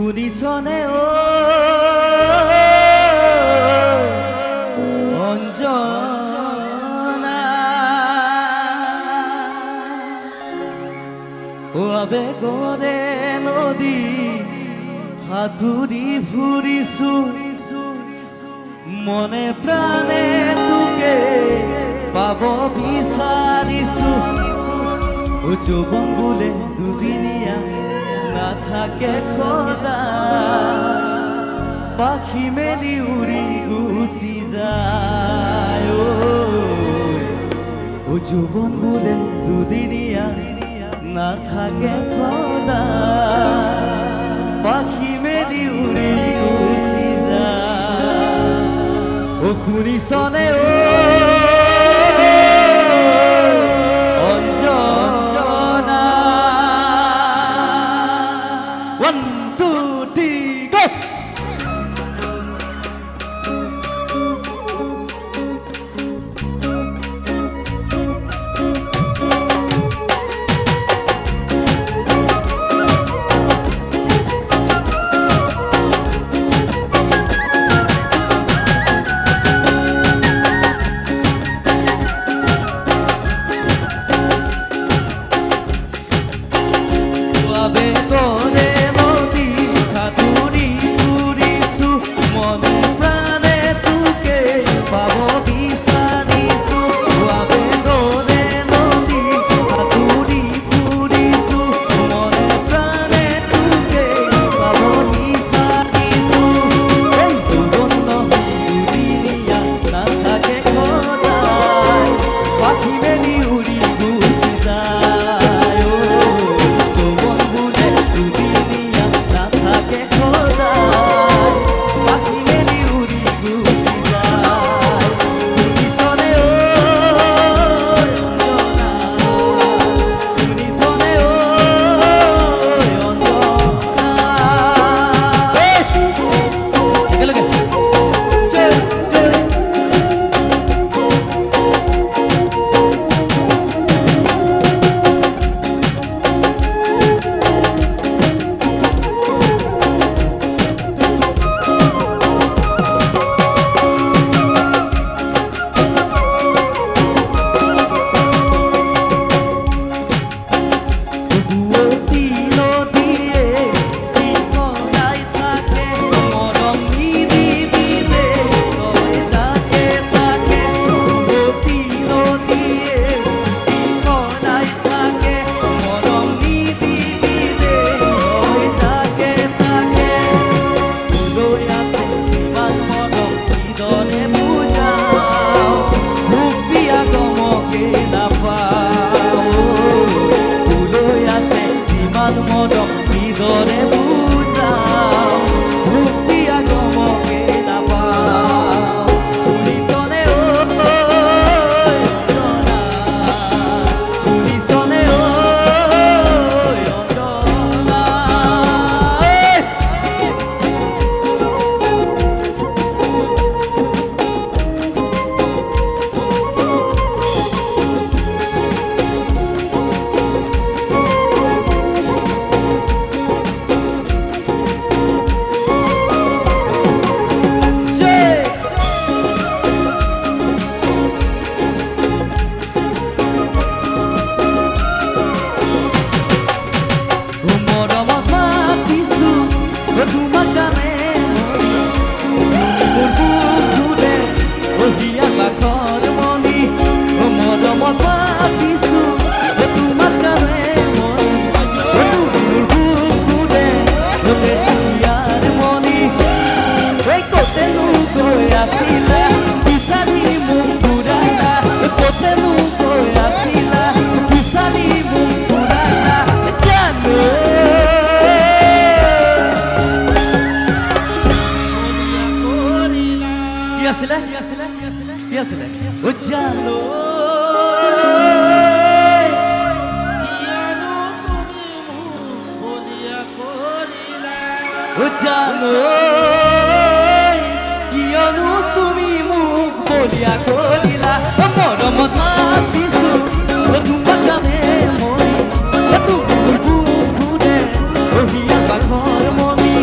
শুনিছনে ও অঞ্জনা ও আবেগৰে নদী সাঁতুৰি ফুৰিছো মনে প্ৰাণে তোকে পাব বিচাৰিছো ও যৌবন বোলে দুদিনীয়া নাথাকে সদা পাখি মেলি উৰি গুচি যায় ও যৌবন বোলে দুদিনীয়া নাথাকে সদা পাখি মেলি উৰি গুচি যায় ও শুনিছনে ও জানো কিয়নো তুমি মোক বলিয়া কৰিলা মৰমত মাতিছো তোমাক জানে মই তুমি বুকুৰে ৰহিয়া বাঘৰ মনি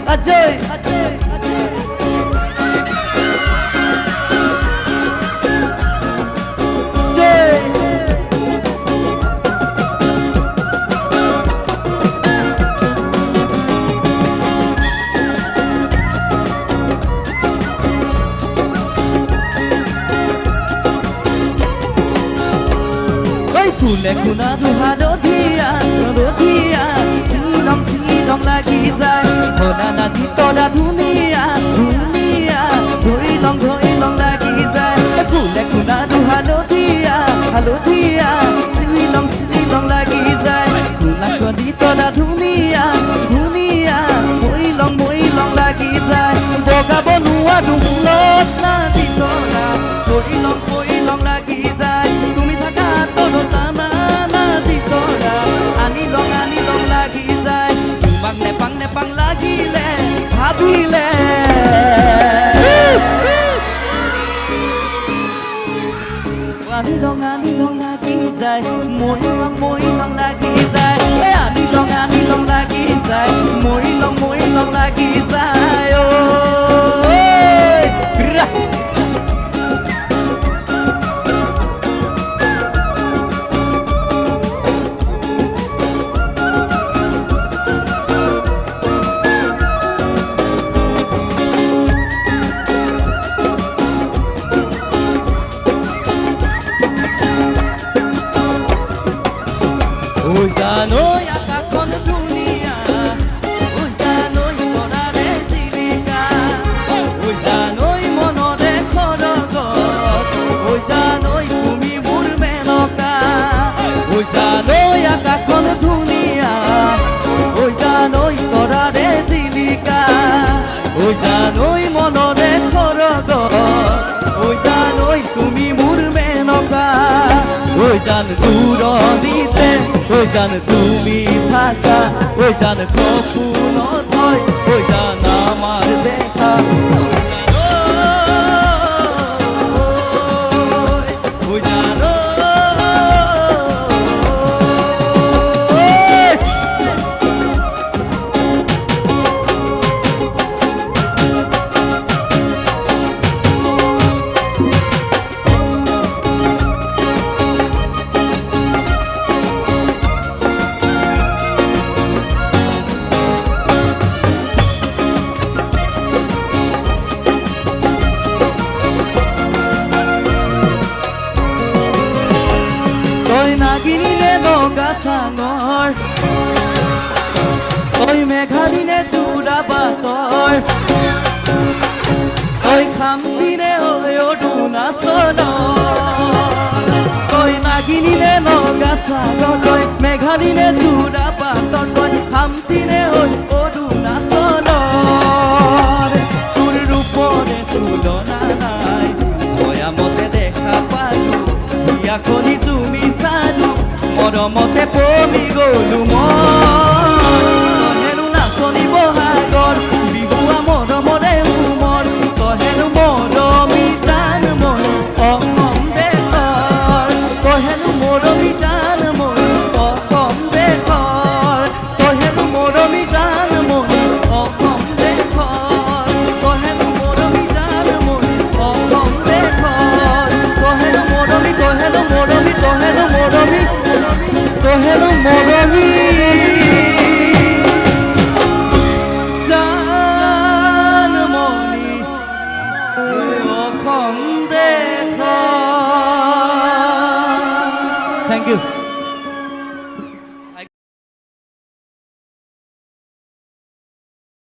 Ajay Kule kuna duhado dia silong lagi jai Hona na jito da dunia Doi long lagi jai Kule kuna duhado dia silong lagi jai Kula ko dito da dunia Doi long lagi jai Boga bonua dumlot na dito da Doi long lagi jai Tumi thaka todo tana Anilong lagi jai Pang lagi le Habile Anilong lagi jai Moi long lagi jai Anilong lagi jai Moi long lagi jai Ôi janoi akakon dunia Ôi janoi torare jirika Ôi janoi monore khorogot Ôi janoi tumi murme noka Ôi janoi akakon dunia Ôi janoi torare jirika Ôi janoi monore khorogot Ôi janoi tumi murme noka Ôi jan durorite Ôi জান তুমি থাকা ওই জান কখনো নয় ওই জান আমার দেখা ওই জান Nagini no gatsangor Oi meghaline chura bator Oi khamdine oi oduna sonor Oi nagini no gatsangor Oi meghaline chura bator Oi khamdine oi oduna sonor Tur rupore tulona nai Oya mote dekha palu Ia koni jumi মৰমতে পমি গলো তহেনো নাচনি বহাগৰ বিহুৱা মৰমৰে উমৰ তহেনো মৰমি জান মোৰ অসম দেশৰ তহেনো মৰমি জান মোৰ অসম দেশৰ তহেনো মৰমি জান মোৰ অসম দেশৰ তহেনো মৰমি জান মোৰ অসম দেশৰ তহেনো মৰমি Tohelo morami Jan moni Okhom dekha Thank you